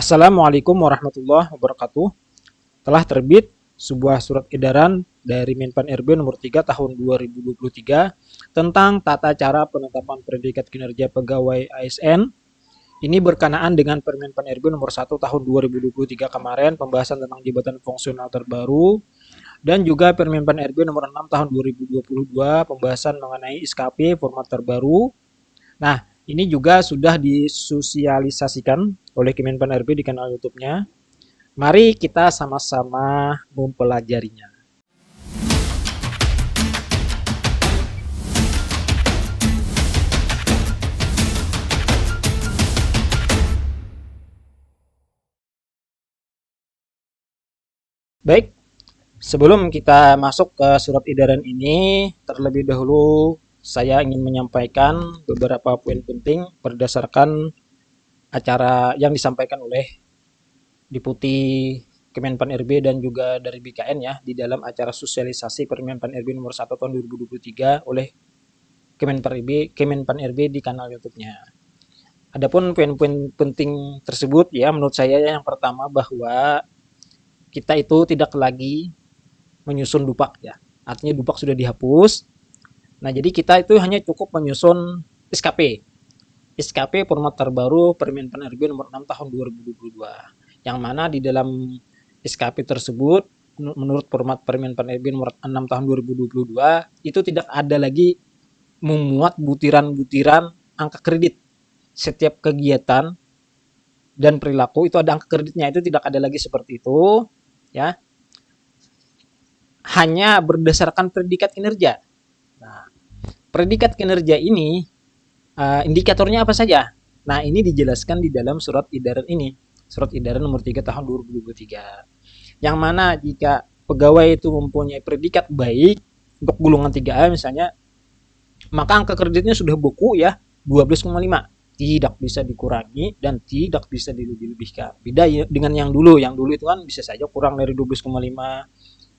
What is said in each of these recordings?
Assalamualaikum warahmatullahi wabarakatuh. Telah terbit sebuah surat edaran dari Menpan RB nomor 3 tahun 2023 tentang tata cara penetapan predikat kinerja pegawai ASN. Ini berkenaan dengan Permenpan RB nomor 1 tahun 2023 kemarin, pembahasan tentang jabatan fungsional terbaru, dan juga Permenpan RB nomor 6 tahun 2022, pembahasan mengenai SKP format terbaru. Nah, ini juga sudah disosialisasikan oleh Kemenpan RB di kanal YouTube-nya. Mari kita sama-sama mempelajarinya. Baik, sebelum kita masuk ke surat edaran ini, terlebih dahulu saya ingin menyampaikan beberapa poin penting berdasarkan acara yang disampaikan oleh Deputi Kemenpan RB dan juga dari BKN ya di dalam acara sosialisasi Permenpan RB nomor 1 tahun 2023 oleh Kemenpan RB di kanal YouTube-nya. Adapun poin-poin penting tersebut ya menurut saya yang pertama bahwa kita itu tidak lagi menyusun dupak ya. Artinya dupak sudah dihapus. Nah, jadi kita itu hanya cukup menyusun SKP. SKP format terbaru Permenpan RB nomor 6 tahun 2022. Yang mana di dalam SKP tersebut menurut format Permenpan RB nomor 6 tahun 2022 itu tidak ada lagi memuat butiran-butiran angka kredit. Setiap kegiatan dan perilaku itu ada angka kreditnya, itu tidak ada lagi seperti itu ya. Hanya berdasarkan predikat kinerja. Nah, predikat kinerja ini indikatornya apa saja? Nah, ini dijelaskan di dalam surat edaran ini. Surat edaran nomor 3 tahun 2023. Yang mana jika pegawai itu mempunyai predikat baik untuk golongan 3A misalnya, maka angka kreditnya sudah buku ya 12,5. Tidak bisa dikurangi dan tidak bisa dilebih-lebihkan. Beda dengan yang dulu. Yang dulu itu kan bisa saja kurang dari 12,5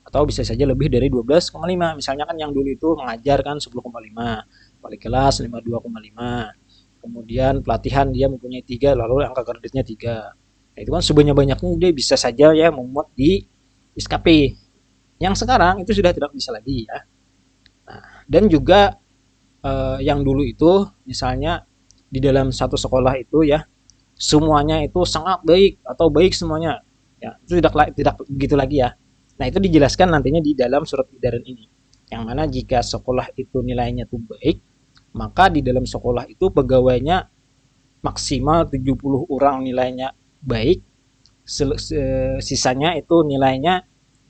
atau bisa saja lebih dari 12,5. Misalnya kan yang dulu itu mengajar kan 10,5, wali kelas 52,5. Kemudian pelatihan dia mempunyai 3, lalu angka kreditnya 3. Nah, itu kan sebanyak-banyaknya dia bisa saja ya memuat di SKP. Yang sekarang itu sudah tidak bisa lagi ya. Nah, dan juga yang dulu itu misalnya di dalam satu sekolah itu ya semuanya itu sangat baik atau baik semuanya ya itu tidak begitu lagi ya. Nah, itu dijelaskan nantinya di dalam surat edaran ini, yang mana jika sekolah itu nilainya tuh baik, maka di dalam sekolah itu pegawainya maksimal 70 orang nilainya baik, sisanya itu nilainya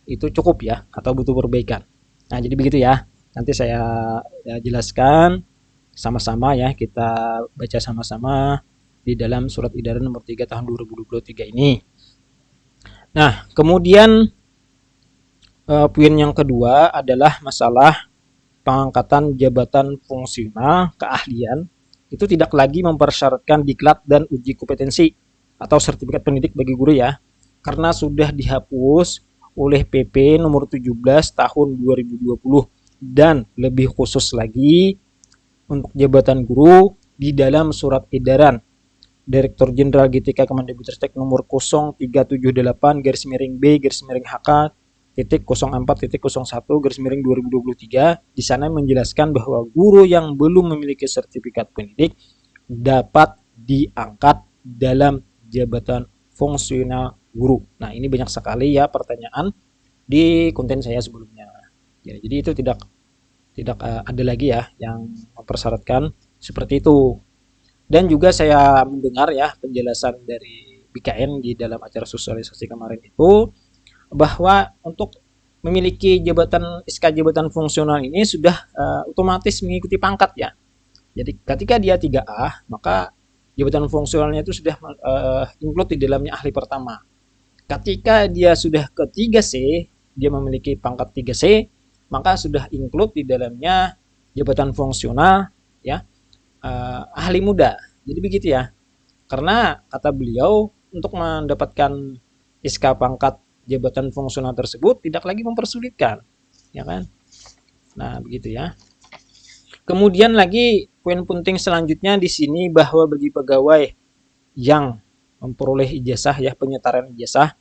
itu cukup ya atau butuh perbaikan. Nah, jadi begitu ya. Nanti saya ya, jelaskan sama-sama ya, kita baca sama-sama di dalam surat edaran nomor 3 tahun 2023 ini. Nah, kemudian poin yang kedua adalah masalah pengangkatan jabatan fungsional keahlian itu tidak lagi mempersyaratkan diklat dan uji kompetensi atau sertifikat pendidik bagi guru ya, karena sudah dihapus oleh PP nomor 17 tahun 2020 dan lebih khusus lagi untuk jabatan guru di dalam surat edaran Direktur Jenderal GTK Kemendikbudristek nomor 0378 garis miring B garis miring HK titik 04.01 garis miring 2023 di sana menjelaskan bahwa guru yang belum memiliki sertifikat pendidik dapat diangkat dalam jabatan fungsional guru. Nah, ini banyak sekali ya pertanyaan di konten saya sebelumnya. Jadi itu tidak ada lagi ya yang mempersyaratkan seperti itu. Dan juga saya mendengar ya penjelasan dari BKN di dalam acara sosialisasi kemarin itu bahwa untuk memiliki jabatan SK jabatan fungsional ini sudah otomatis mengikuti pangkat ya. Jadi ketika dia 3A, maka jabatan fungsionalnya itu sudah include di dalamnya ahli pertama. Ketika dia sudah ke 3C, dia memiliki pangkat 3C, maka sudah include di dalamnya jabatan fungsional ya ahli muda. Jadi begitu ya. Karena kata beliau untuk mendapatkan SK pangkat jabatan fungsional tersebut tidak lagi mempersulitkan, ya kan? Nah, begitu ya. Kemudian lagi poin penting selanjutnya di sini bahwa bagi pegawai yang memperoleh ijazah ya, penyetaran ijazah,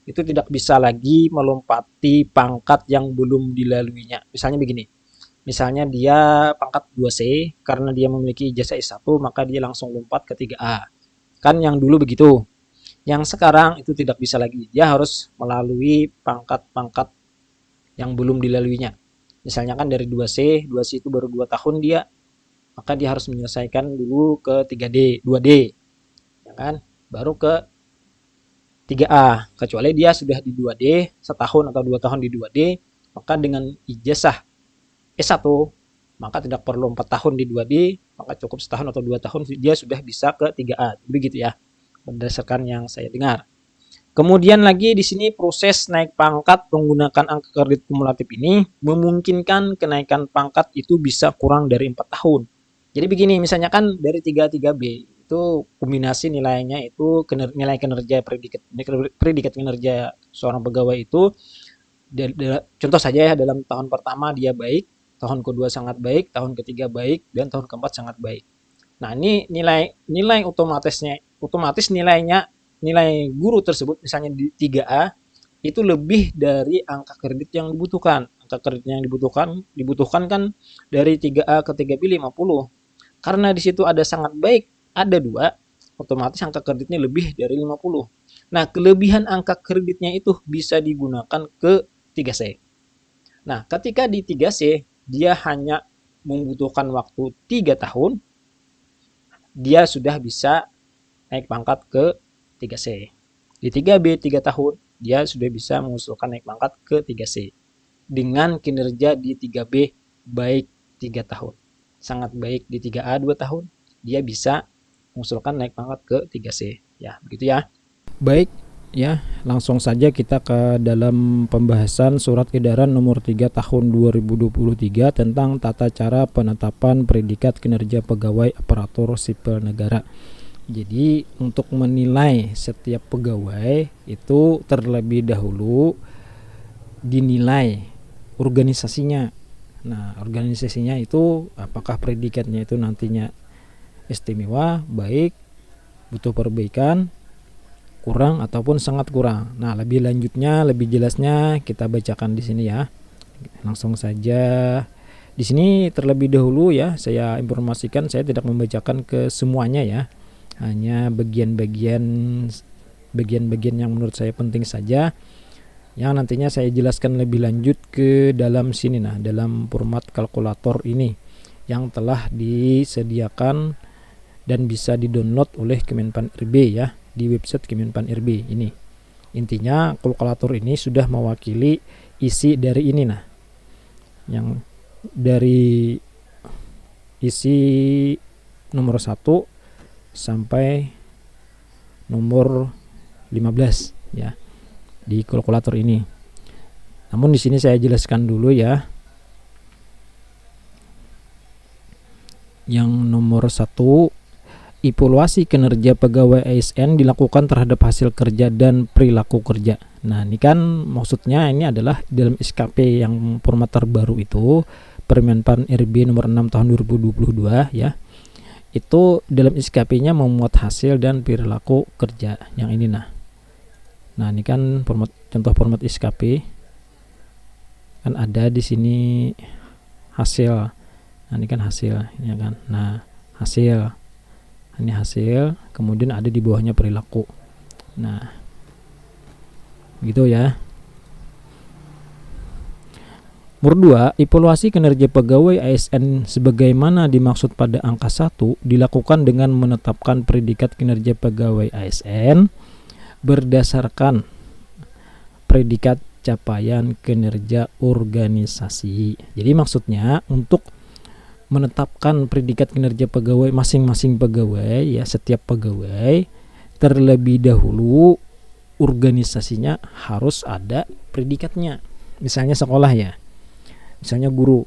itu tidak bisa lagi melompati pangkat yang belum dilaluinya. Misalnya begini, misalnya dia pangkat 2C, karena dia memiliki ijazah S1, maka dia langsung lompat ke 3A. Kan yang dulu begitu. Yang sekarang itu tidak bisa lagi. Dia harus melalui pangkat-pangkat yang belum dilaluinya. Misalnya kan dari 2C, 2C itu baru 2 tahun dia, maka dia harus menyelesaikan dulu ke 3D, 2D, ya kan? Baru ke 3A. Kecuali dia sudah di 2D, setahun atau 2 tahun di 2D, maka dengan ijazah S1, maka tidak perlu 4 tahun di 2D, maka cukup setahun atau 2 tahun dia sudah bisa ke 3A. Begitu ya, berdasarkan yang saya dengar. Kemudian lagi di sini proses naik pangkat menggunakan angka kredit kumulatif ini memungkinkan kenaikan pangkat itu bisa kurang dari 4 tahun. Jadi begini, misalnya kan dari 3B itu kombinasi nilainya itu nilai kinerja predikat kinerja seorang pegawai itu, contoh saja ya, dalam tahun pertama dia baik, tahun kedua sangat baik, tahun ketiga baik, dan tahun keempat sangat baik. Nah, ini nilai otomatis nilai guru tersebut misalnya di 3A itu lebih dari angka kredit yang dibutuhkan. Angka kredit yang dibutuhkan kan dari 3A ke 3B 50. Karena di situ ada sangat baik, ada 2, otomatis angka kreditnya lebih dari 50. Nah, kelebihan angka kreditnya itu bisa digunakan ke 3C. Nah, ketika di 3C dia hanya membutuhkan waktu 3 tahun, dia sudah bisa naik pangkat ke 3C. Di 3B 3 tahun, dia sudah bisa mengusulkan naik pangkat ke 3C. Dengan kinerja di 3B baik 3 tahun. Sangat baik di 3A 2 tahun, dia bisa mengusulkan naik pangkat ke 3C. Ya, begitu ya. Baik, ya, langsung saja kita ke dalam pembahasan Surat Edaran Nomor 3 Tahun 2023 tentang tata cara penetapan predikat kinerja pegawai aparatur sipil negara. Jadi untuk menilai setiap pegawai itu terlebih dahulu dinilai organisasinya. Nah, organisasinya itu apakah predikatnya itu nantinya istimewa, baik, butuh perbaikan, kurang ataupun sangat kurang. Nah, lebih lanjutnya, lebih jelasnya kita bacakan di sini ya. Langsung saja. Di sini terlebih dahulu ya, saya informasikan saya tidak membacakan ke semuanya ya. Hanya bagian-bagian yang menurut saya penting saja, yang nantinya saya jelaskan lebih lanjut ke dalam sini. Nah, dalam format kalkulator ini yang telah disediakan dan bisa didownload oleh Kemenpan RB ya, di website Kemenpan RB ini. Intinya kalkulator ini sudah mewakili isi dari ini. Nah, yang dari isi nomor 1 sampai nomor 15 ya di kalkulator ini. Namun di sini saya jelaskan dulu ya. Yang nomor 1, evaluasi kinerja pegawai ASN dilakukan terhadap hasil kerja dan perilaku kerja. Nah, ini kan maksudnya ini adalah dalam SKP yang format terbaru itu, Permenpan RB nomor 6 tahun 2022 ya. Itu dalam SKP-nya memuat hasil dan perilaku kerja yang ini. Nah, ini kan contoh format SKP kan ada di sini hasil. Nah, ini kan hasil ya kan. Nah, hasil. Ini hasil, kemudian ada di bawahnya perilaku. Nah, gitu ya. Nomor 2, evaluasi kinerja pegawai ASN sebagaimana dimaksud pada angka 1 dilakukan dengan menetapkan predikat kinerja pegawai ASN berdasarkan predikat capaian kinerja organisasi. Jadi maksudnya untuk menetapkan predikat kinerja pegawai masing-masing pegawai ya, setiap pegawai terlebih dahulu organisasinya harus ada predikatnya. Misalnya sekolah ya. Misalnya guru,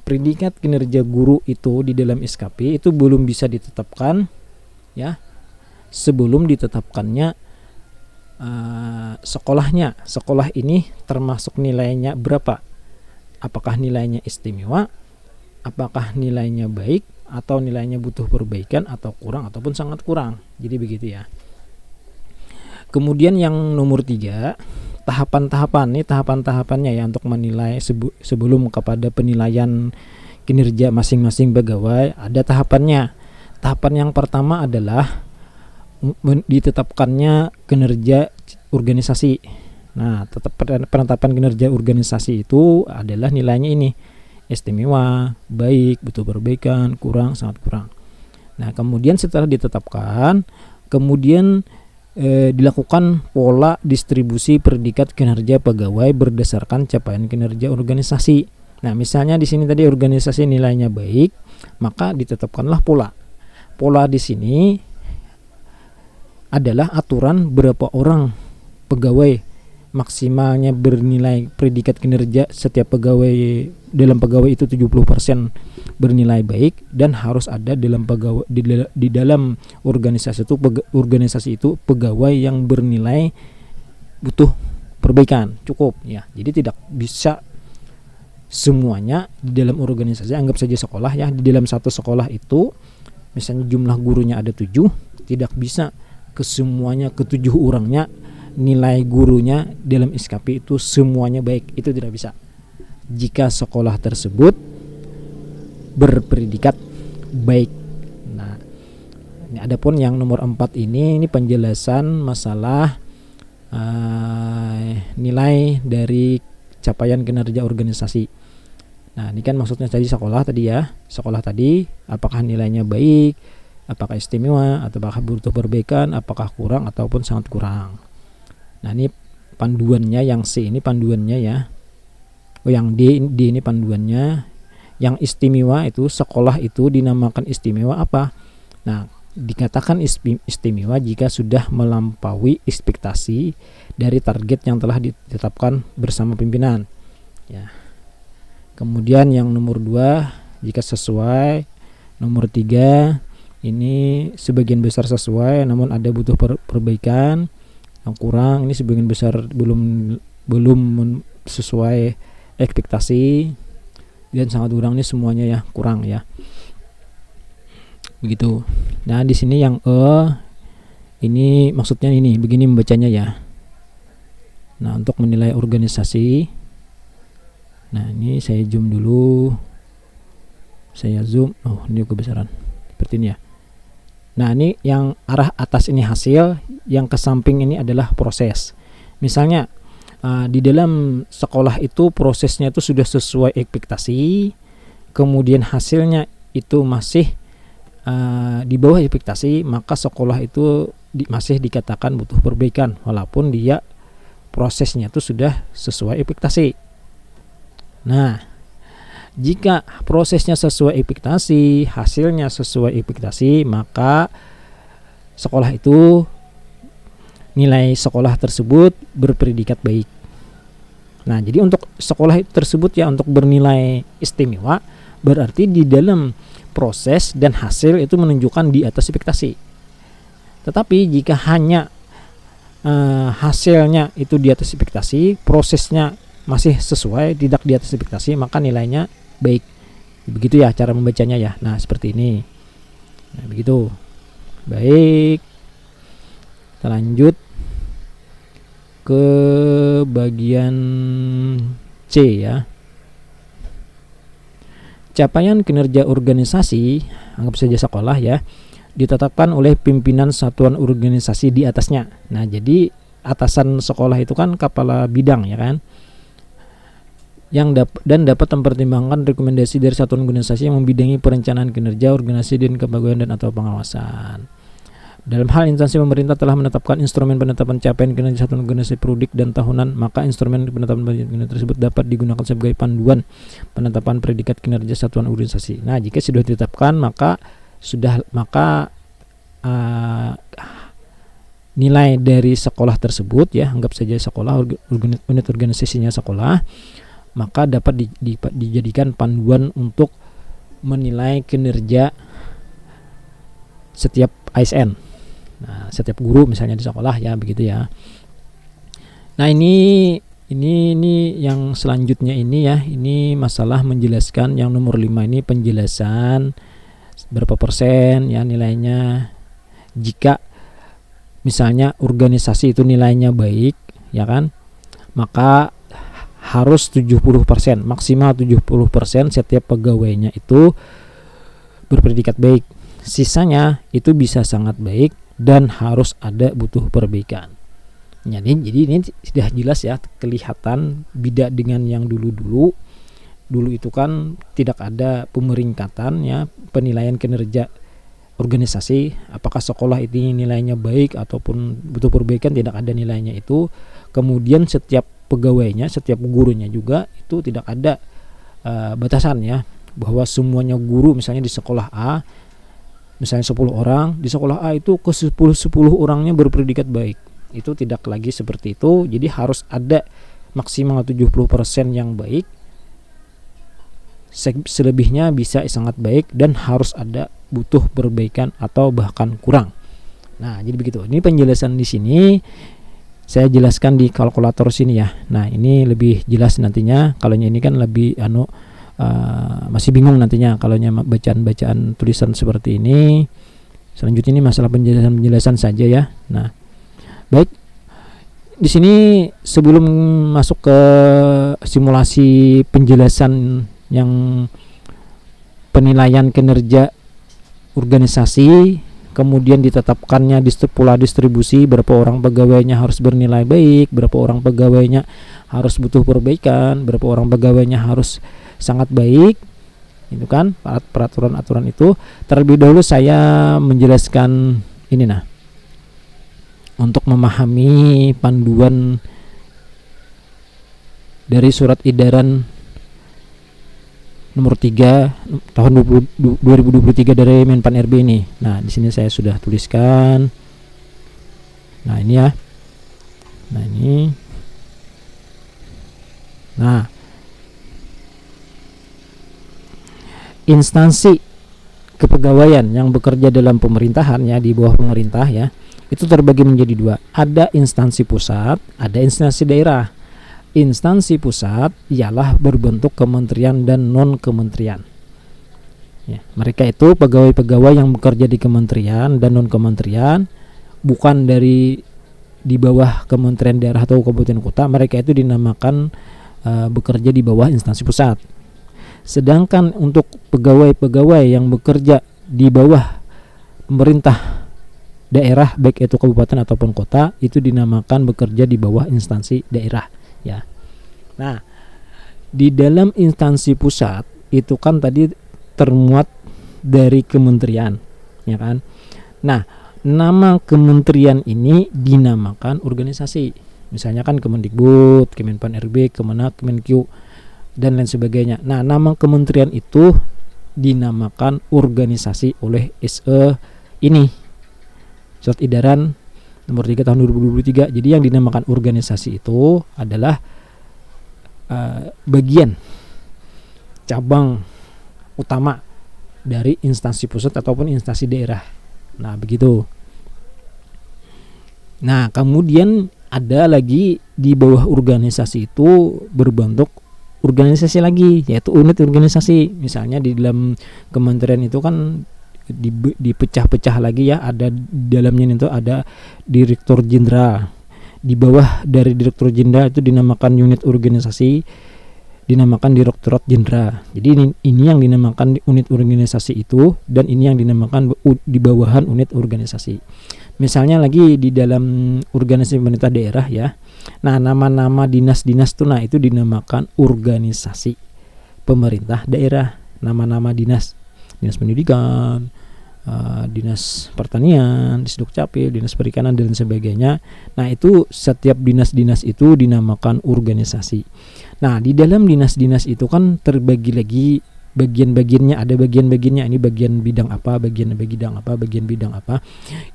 predikat kinerja guru itu di dalam SKP itu belum bisa ditetapkan ya sebelum ditetapkannya sekolahnya. Sekolah ini termasuk nilainya berapa? Apakah nilainya istimewa? Apakah nilainya baik? Atau nilainya butuh perbaikan? Atau kurang? Ataupun sangat kurang? Jadi begitu ya. Kemudian yang nomor 3, tahapan-tahapan. Ini tahapan-tahapannya ya untuk menilai sebelum kepada penilaian kinerja masing-masing pegawai, ada tahapannya. Tahapan yang pertama adalah ditetapkannya kinerja organisasi. Nah, penetapan kinerja organisasi itu adalah nilainya ini: istimewa, baik, butuh perbaikan, kurang, sangat kurang. Nah, kemudian setelah ditetapkan, kemudian dilakukan pola distribusi predikat kinerja pegawai berdasarkan capaian kinerja organisasi. Nah, misalnya di sini tadi organisasi nilainya baik, maka ditetapkanlah pola. Pola di sini adalah aturan berapa orang pegawai maksimalnya bernilai predikat kinerja setiap pegawai. Dalam pegawai itu 70% bernilai baik, dan harus ada dalam pegawai di dalam organisasi itu pegawai yang bernilai butuh perbaikan, cukup ya. Jadi tidak bisa semuanya di dalam organisasi. Anggap saja sekolah ya, di dalam satu sekolah itu misalnya jumlah gurunya ada 7, tidak bisa kesemuanya, ke-7 orangnya nilai gurunya dalam SKP itu semuanya baik, itu tidak bisa. Jika sekolah tersebut berpredikat baik. Nah, ini adapun yang nomor 4 ini penjelasan masalah nilai dari capaian kinerja organisasi. Nah, ini kan maksudnya tadi sekolah tadi ya. Sekolah tadi apakah nilainya baik, apakah istimewa, apakah butuh perbaikan, apakah kurang ataupun sangat kurang. Nah, ini panduannya, yang C ini panduannya ya. Yang D ini panduannya. Yang istimewa itu sekolah itu dinamakan istimewa apa? Nah, dikatakan istimewa jika sudah melampaui ekspektasi dari target yang telah ditetapkan bersama pimpinan. Ya. Kemudian yang nomor 2 jika sesuai. Nomor 3 ini sebagian besar sesuai namun ada butuh perbaikan. Yang kurang ini sebagian besar belum sesuai ekspektasi, dan sangat kurang ini semuanya ya kurang ya. Begitu. Nah, di sini yang ini maksudnya ini begini membacanya ya. Nah, untuk menilai organisasi. Nah, ini saya zoom dulu. Saya zoom. Oh, ini kebesaran. Seperti ini ya. Nah, ini yang arah atas ini hasil, yang ke samping ini adalah proses. Misalnya di dalam sekolah itu prosesnya itu sudah sesuai ekspektasi, kemudian hasilnya itu masih di bawah ekspektasi, maka sekolah itu masih dikatakan butuh perbaikan walaupun dia prosesnya itu sudah sesuai ekspektasi. Nah, jika prosesnya sesuai ekspektasi, hasilnya sesuai ekspektasi, maka sekolah itu nilai sekolah tersebut berpredikat baik. Nah, jadi untuk sekolah tersebut ya untuk bernilai istimewa, berarti di dalam proses dan hasil itu menunjukkan di atas ekspektasi. Tetapi jika hanya hasilnya itu di atas ekspektasi, prosesnya masih sesuai, tidak di atas ekspektasi, maka nilainya baik. Begitu ya cara membacanya ya. Nah, seperti ini. Nah, begitu. Baik. Kita lanjut ke bagian C ya. Capaian kinerja organisasi, anggap saja sekolah ya, ditetapkan oleh pimpinan satuan organisasi di atasnya. Nah, jadi atasan sekolah itu kan kepala bidang ya kan, yang dapat mempertimbangkan rekomendasi dari satuan organisasi yang membidangi perencanaan kinerja organisasi dan kepegawaian dan atau pengawasan. Dalam hal instansi pemerintah telah menetapkan instrumen penetapan capaian kinerja satuan organisasi perudik dan tahunan, maka instrumen penetapan kinerja tersebut dapat digunakan sebagai panduan penetapan predikat kinerja satuan organisasi. Nah, jika sudah ditetapkan maka nilai dari sekolah tersebut ya, anggap saja sekolah, unit organisasinya sekolah, maka dapat dijadikan panduan untuk menilai kinerja setiap ASN. Nah, setiap guru misalnya di sekolah ya, begitu ya. Nah, ini yang selanjutnya ini ya, ini masalah menjelaskan yang nomor 5 ini penjelasan berapa persen ya nilainya jika misalnya organisasi itu nilainya baik, ya kan, maka harus 70%, maksimal 70% setiap pegawainya itu berpredikat baik. Sisanya itu bisa sangat baik dan harus ada butuh perbaikan. Jadi ini sudah jelas ya, kelihatan beda dengan yang dulu itu kan tidak ada pemeringkatan ya, penilaian kinerja organisasi, apakah sekolah ini nilainya baik ataupun butuh perbaikan, tidak ada nilainya itu. Kemudian setiap pegawainya, setiap gurunya juga itu tidak ada batasan ya, bahwa semuanya guru misalnya di sekolah A misalnya 10 orang, di sekolah A itu ke 10 orangnya berpredikat baik. Itu tidak lagi seperti itu. Jadi harus ada maksimal 70% yang baik, selebihnya bisa sangat baik, dan harus ada butuh perbaikan atau bahkan kurang. Nah, jadi begitu. Ini penjelasan di sini saya jelaskan di kalkulator sini ya. Nah, ini lebih jelas nantinya. Kalau ini kan lebih masih bingung nantinya kalau bacaan tulisan seperti ini. Selanjutnya ini masalah penjelasan saja ya. Nah, baik. Di sini sebelum masuk ke simulasi penjelasan yang penilaian kinerja organisasi, kemudian ditetapkannya pola distribusi, berapa orang pegawainya harus bernilai baik, berapa orang pegawainya harus butuh perbaikan, berapa orang pegawainya harus sangat baik, itu kan peraturan-aturan itu. Terlebih dahulu saya menjelaskan ini untuk memahami panduan dari surat edaran nomor 3 tahun 2023 dari Menpan RB ini. Nah, di sini saya sudah tuliskan. Nah, ini ya. Nah, ini. Nah, instansi kepegawaian yang bekerja dalam pemerintahan ya, di bawah pemerintah ya, itu terbagi menjadi dua. Ada instansi pusat, ada instansi daerah. Instansi pusat ialah berbentuk kementerian dan non kementerian ya, mereka itu pegawai-pegawai yang bekerja di kementerian dan non kementerian, bukan di bawah kementerian daerah atau kabupaten kota. Mereka itu dinamakan bekerja di bawah instansi pusat. Sedangkan untuk pegawai-pegawai yang bekerja di bawah pemerintah daerah, baik itu kabupaten ataupun kota, itu dinamakan bekerja di bawah instansi daerah ya. Nah, di dalam instansi pusat itu kan tadi termuat dari kementerian ya kan. Nah, nama kementerian ini dinamakan organisasi. Misalnya kan Kemendikbud, Kemenpan RB, Kemenak, Kemenkyu dan lain sebagainya. Nah, nama kementerian itu dinamakan organisasi oleh SE ini, surat edaran nomor 3 tahun 2023. Jadi yang dinamakan organisasi itu adalah bagian cabang utama dari instansi pusat ataupun instansi daerah. Nah, begitu. Nah, kemudian ada lagi di bawah organisasi itu berbentuk organisasi lagi, yaitu unit organisasi. Misalnya di dalam kementerian itu kan dipecah-pecah lagi ya, ada di dalamnya itu ada direktur jenderal. Di bawah dari direktur jenderal itu dinamakan unit organisasi, dinamakan direktorat jenderal. Jadi ini yang dinamakan unit organisasi itu, dan ini yang dinamakan di bawahan unit organisasi. Misalnya lagi di dalam organisasi pemerintah daerah ya. Nah, nama-nama dinas-dinas itu itu dinamakan organisasi pemerintah daerah. Nama-nama dinas pendidikan, dinas pertanian, Disdukcapil, dinas perikanan dan sebagainya. Nah, itu setiap dinas-dinas itu dinamakan organisasi. Nah, di dalam dinas-dinas itu kan terbagi lagi bagian-bagiannya, ada bagian-bagiannya. Ini bagian bidang apa, bagian bidang apa, bagian bidang apa.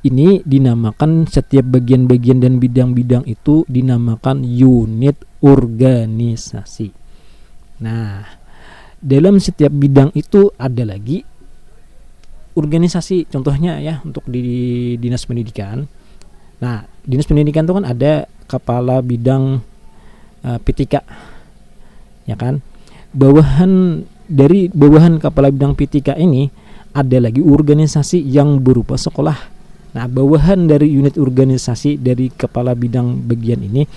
Ini dinamakan setiap bagian-bagian dan bidang-bidang itu dinamakan unit organisasi. Nah, dalam setiap bidang itu ada lagi organisasi. Contohnya ya, untuk di dinas pendidikan. Nah, dinas pendidikan itu kan ada kepala bidang P3 ya kan. Dari bawahan kepala bidang P3 ini ada lagi organisasi yang berupa sekolah. Nah, bawahan dari unit organisasi dari kepala bidang bagian ini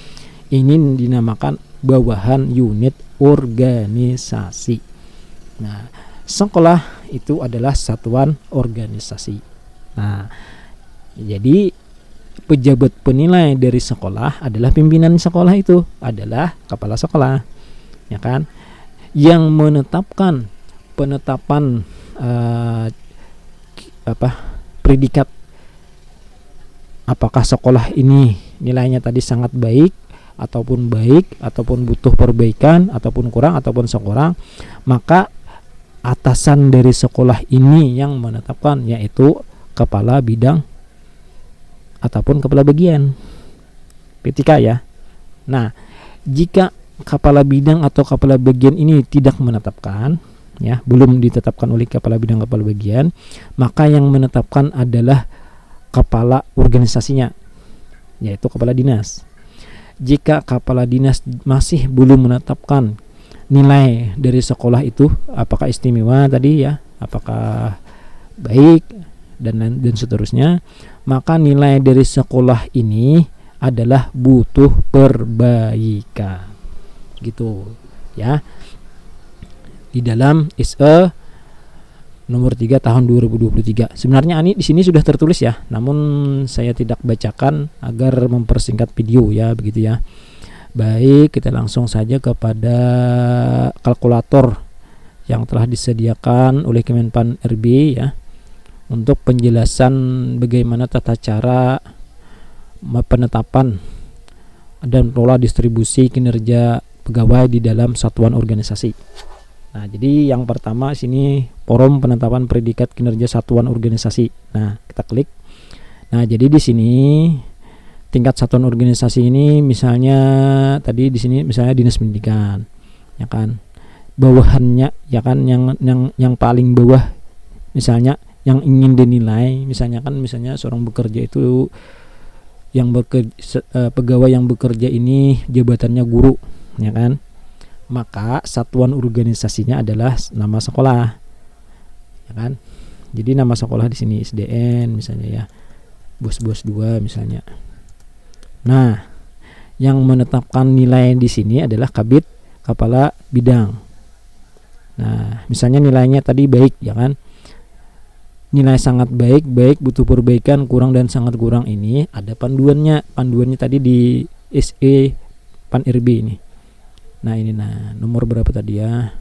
dinamakan bawahan unit organisasi. Nah, sekolah itu adalah satuan organisasi. Nah, jadi pejabat penilai dari sekolah adalah pimpinan sekolah, itu adalah kepala sekolah, ya kan? Yang menetapkan penetapan predikat apakah sekolah ini nilainya tadi sangat baik ataupun butuh perbaikan ataupun kurang ataupun sekurang, maka atasan dari sekolah ini yang menetapkan, yaitu kepala bidang ataupun kepala bagian PTK ya. Nah, jika kepala bidang atau kepala bagian ini tidak menetapkan, ya, belum ditetapkan oleh kepala bidang kepala bagian, maka yang menetapkan adalah kepala organisasinya, yaitu kepala dinas. Jika kepala dinas masih belum menetapkan nilai dari sekolah itu apakah istimewa tadi ya, apakah baik dan seterusnya, maka nilai dari sekolah ini adalah butuh perbaikan, gitu ya. Di dalam SE nomor 3 tahun 2023. Sebenarnya ini di sini sudah tertulis ya, namun saya tidak bacakan agar mempersingkat video ya, begitu ya. Baik, kita langsung saja kepada kalkulator yang telah disediakan oleh Kemenpan RB ya, untuk penjelasan bagaimana tata cara penetapan dan pola distribusi kinerja pegawai di dalam satuan organisasi. Nah, jadi yang pertama sini forum penetapan predikat kinerja satuan organisasi. Nah, kita klik. Nah, jadi di sini tingkat satuan organisasi ini misalnya tadi di sini misalnya dinas pendidikan, ya kan. Bawahannya ya kan yang paling bawah misalnya yang ingin dinilai, misalnya seorang bekerja itu yang pegawai yang bekerja ini jabatannya guru, ya kan. Maka satuan organisasinya adalah nama sekolah, ya kan. Jadi nama sekolah di sini SDN misalnya ya, bos 2 misalnya. Nah, yang menetapkan nilai di sini adalah kabid kepala bidang. Nah, misalnya nilainya tadi baik, ya kan. Nilai sangat baik, butuh perbaikan, kurang dan sangat kurang ini ada panduannya. Panduannya tadi di SE Pan RB ini. Nah, ini nomor berapa tadi ya?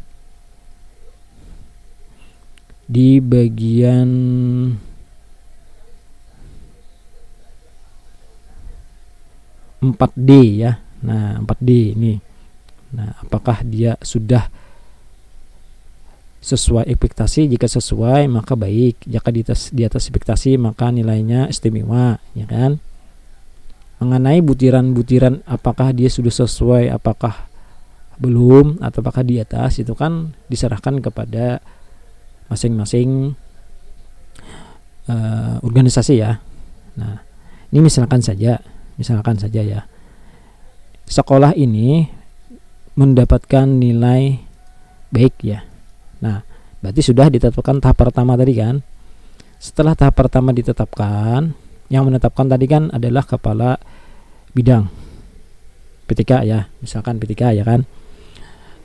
Di bagian (4) D ya. Nah, 4D ini. Nah, apakah dia sudah sesuai ekspektasi? Jika sesuai maka baik, jika di atas ekspektasi maka nilainya istimewa, ya kan. Mengenai butiran-butiran apakah dia sudah sesuai, apakah belum, atau apakah di atas, itu kan diserahkan kepada masing-masing organisasi ya. Nah, ini misalkan saja ya, sekolah ini mendapatkan nilai baik ya. Nah, berarti sudah ditetapkan tahap pertama tadi kan. Setelah tahap pertama ditetapkan, yang menetapkan tadi kan adalah kepala bidang PTK ya, misalkan PTK ya kan.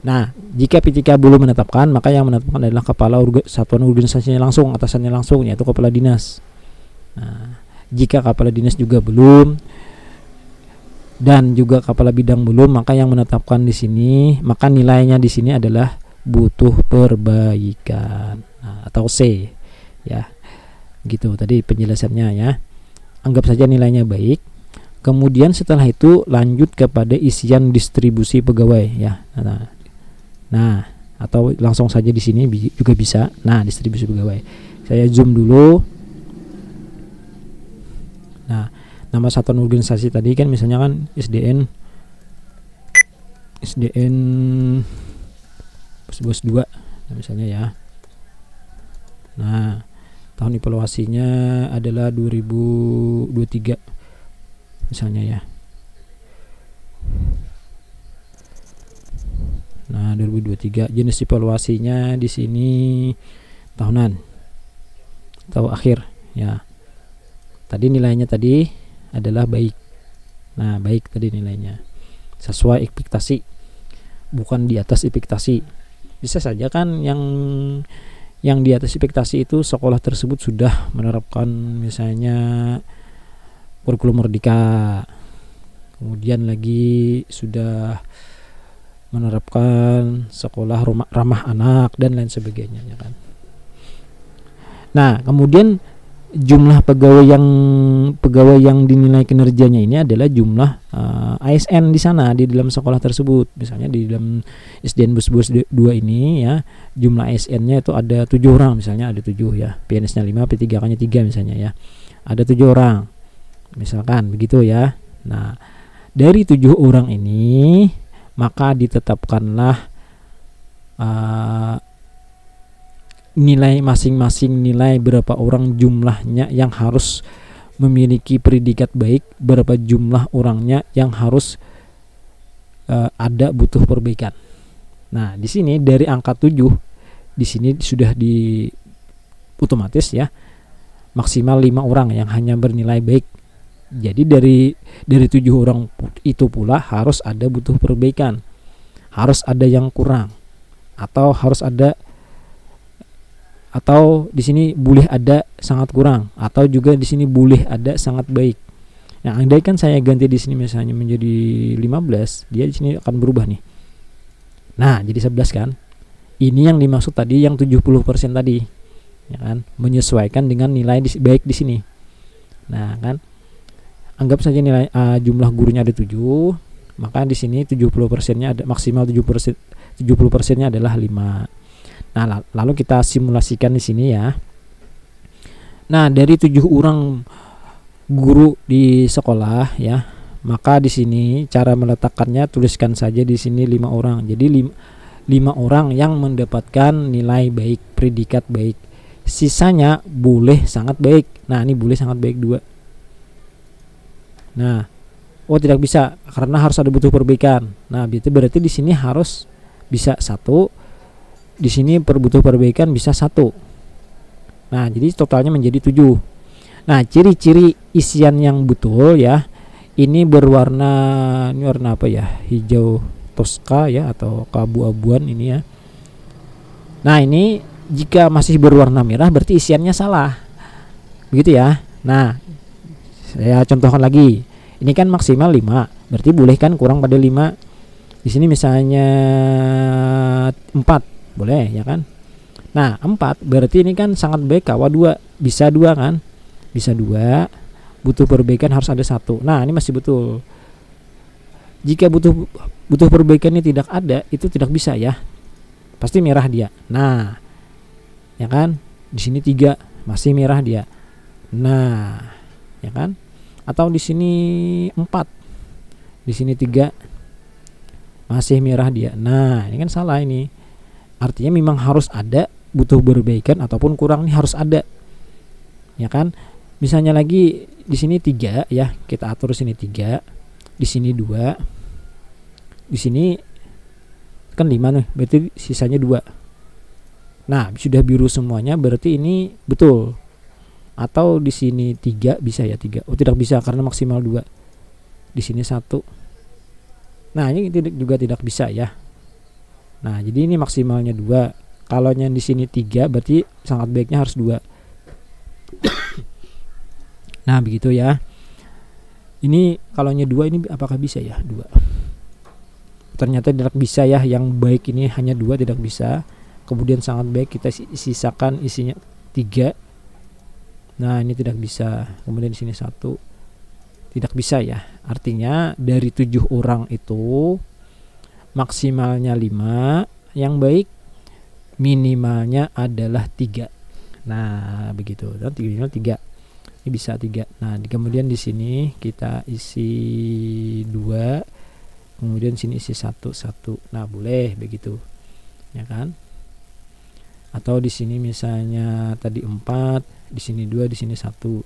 Nah, jika PTK belum menetapkan, maka yang menetapkan adalah kepala satuan organisasinya langsung, atasannya langsung, yaitu kepala dinas. Nah, jika kepala dinas juga belum dan juga kepala bidang belum, maka yang menetapkan di sini, maka nilainya di sini adalah butuh perbaikan, atau C ya. Gitu tadi penjelasannya ya. Anggap saja nilainya baik. Kemudian setelah itu lanjut kepada isian distribusi pegawai ya. Nah, atau langsung saja di sini juga bisa. Nah, distribusi pegawai. Saya zoom dulu. Nah, nama satuan organisasi tadi kan misalnya kan SDN bos 2 nah, misalnya ya. Nah, tahun evaluasinya adalah 2023 misalnya ya. Nah, 2023 jenis evaluasinya di sini tahunan atau akhir ya. Tadi nilainya tadi adalah baik. Nah, baik tadi nilainya. Sesuai ekspektasi, bukan di atas ekspektasi. Bisa saja kan yang di atas ekspektasi itu sekolah tersebut sudah menerapkan misalnya kurikulum merdeka, kemudian lagi sudah menerapkan sekolah ramah anak dan lain sebagainya, ya kan. Nah, kemudian jumlah pegawai yang dinilai kinerjanya ini adalah jumlah ASN di sana di dalam sekolah tersebut. Misalnya di dalam SDN Bus 2 ini ya, jumlah ASN-nya itu ada 7 orang, misalnya ada 7 ya. PNS-nya 5, P3K-nya 3 misalnya ya. Ada 7 orang. Misalkan begitu ya. Nah, dari 7 orang ini maka ditetapkanlah nilai masing-masing, nilai berapa orang jumlahnya yang harus memiliki predikat baik, berapa jumlah orangnya yang harus ada butuh perbaikan. Nah, di sini dari angka 7 di sini sudah di otomatis ya maksimal 5 orang yang hanya bernilai baik. Jadi dari 7 orang itu pula harus ada butuh perbaikan. Harus ada yang kurang atau harus ada, atau di sini boleh ada sangat kurang, atau juga di sini boleh ada sangat baik. Nah, andai kan saya ganti di sini misalnya menjadi 15, dia di sini akan berubah nih. Nah, jadi 11 kan. Ini yang dimaksud tadi yang 70% tadi. Ya kan? Menyesuaikan dengan nilai baik di sini. Nah, kan. Anggap saja nilai jumlah gurunya ada 7, maka di sini 70%-nya ada maksimal 70%-nya adalah 5. Nah, lalu kita simulasikan di sini ya. Nah, dari 7 orang guru di sekolah ya, maka di sini cara meletakkannya tuliskan saja di sini 5 orang. Jadi 5 orang yang mendapatkan nilai baik, predikat baik. Sisanya boleh sangat baik. Nah, ini boleh sangat baik 2. Nah, tidak bisa karena harus ada butuh perbaikan. Nah, berarti di sini harus bisa 1. Di sini butuh perbaikan bisa 1. Nah, jadi totalnya menjadi 7. Nah, ciri-ciri isian yang betul ya. Ini warna apa ya? Hijau toska ya atau keabu-abuan ini ya. Nah, ini jika masih berwarna merah berarti isiannya salah. Begitu ya. Nah, saya contohkan lagi. Ini kan maksimal 5, berarti boleh kan kurang pada 5. Di sini misalnya 4, boleh ya kan. Nah, 4 berarti ini kan sangat baik kawa 2, bisa 2 kan? Bisa 2. Butuh perbaikan harus ada 1. Nah, ini masih betul. Jika butuh perbaikan ini tidak ada, itu tidak bisa ya. Pasti merah dia. Nah, ya kan? Di sini 3, masih merah dia. Nah, ya kan? Atau di sini 4, di sini 3, masih merah dia. Nah, ini kan salah ini. Artinya memang harus ada butuh perbaikan ataupun kurang nih harus ada. Ya kan? Misalnya lagi di sini 3 ya, kita atur sini 3, di sini 2. Di sini kan 5 nih, berarti sisanya 2. Nah, sudah biru semuanya berarti ini betul. Atau di sini 3 bisa ya 3. Tidak bisa karena maksimal 2. Di sini 1. Nah, ini juga tidak bisa ya. Nah, jadi ini maksimalnya 2. Kalau yang di sini 3 berarti sangat baiknya harus 2. Nah, begitu ya. Ini kalau 2 ini apakah bisa ya 2? Ternyata tidak bisa ya. Yang baik ini hanya 2, tidak bisa. Kemudian sangat baik kita sisakan isinya 3. Nah, ini tidak bisa. Kemudian di sini 1. Tidak bisa ya. Artinya dari 7 orang itu maksimalnya 5 yang baik, minimalnya adalah 3. Nah, begitu. Dan minimal 3. Ini bisa 3. Nah, kemudian di sini kita isi 2. Kemudian sini isi 1. Nah, boleh begitu. Ya kan? Atau di sini misalnya tadi 4, di sini 2, di sini 1.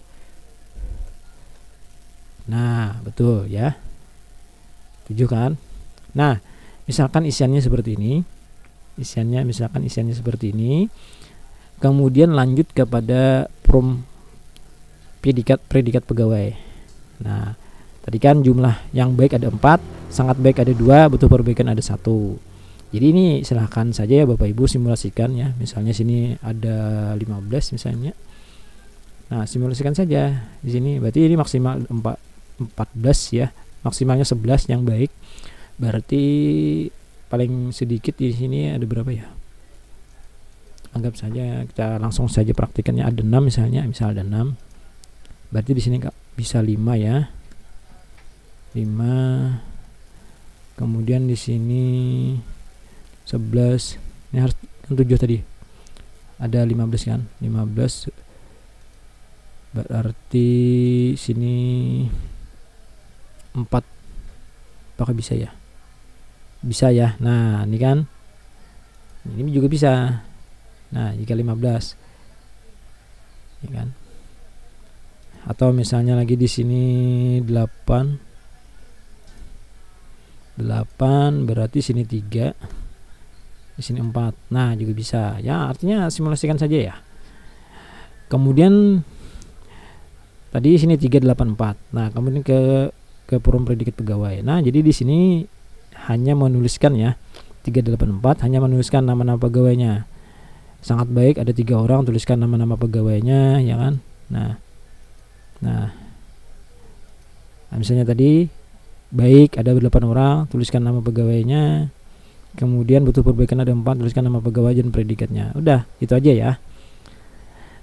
Nah, betul ya. 7 kan? Nah, misalkan isiannya seperti ini. Misalkan isiannya seperti ini. Kemudian lanjut kepada predikat pegawai. Nah, tadi kan jumlah yang baik ada 4, sangat baik ada 2, butuh perbaikan ada 1. Jadi ini silahkan saja ya Bapak Ibu simulasikan ya. Misalnya sini ada 15 misalnya. Nah, simulasikan saja di sini. Berarti ini maksimal 14 ya. Maksimalnya 11 yang baik. Berarti paling sedikit di sini ada berapa ya? Anggap saja kita langsung saja praktikannya, ada 6 misalnya, ada 6. Berarti di sini bisa 5 ya. 5. Kemudian di sini 11. Ini harus 7 tadi. Ada 15 kan? 15. Berarti sini 4. Apakah bisa ya? Bisa ya. Nah, ini kan. Ini juga bisa. Nah, jika 15. Ya kan? Atau misalnya lagi di sini 8. 8 berarti sini 3. Di sini 4. Nah, juga bisa. Ya, artinya simulasikan saja ya. Kemudian tadi sini 384. Nah, kemudian ke forum predikat pegawai. Nah, jadi di sini hanya menuliskan ya 384, hanya menuliskan nama-nama pegawainya. Sangat baik ada 3 orang, tuliskan nama-nama pegawainya ya kan. Nah, misalnya tadi baik ada 8 orang, tuliskan nama pegawainya. Kemudian butuh perbaikan ada 4, tuliskan nama pegawai dan predikatnya. Udah, itu aja ya.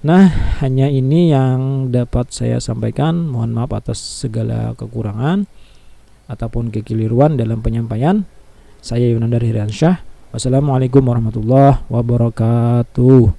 Nah, hanya ini yang dapat saya sampaikan. Mohon maaf atas segala kekurangan ataupun kekeliruan dalam penyampaian. Saya Yunandar Hiryansyah. Wassalamualaikum warahmatullahi wabarakatuh.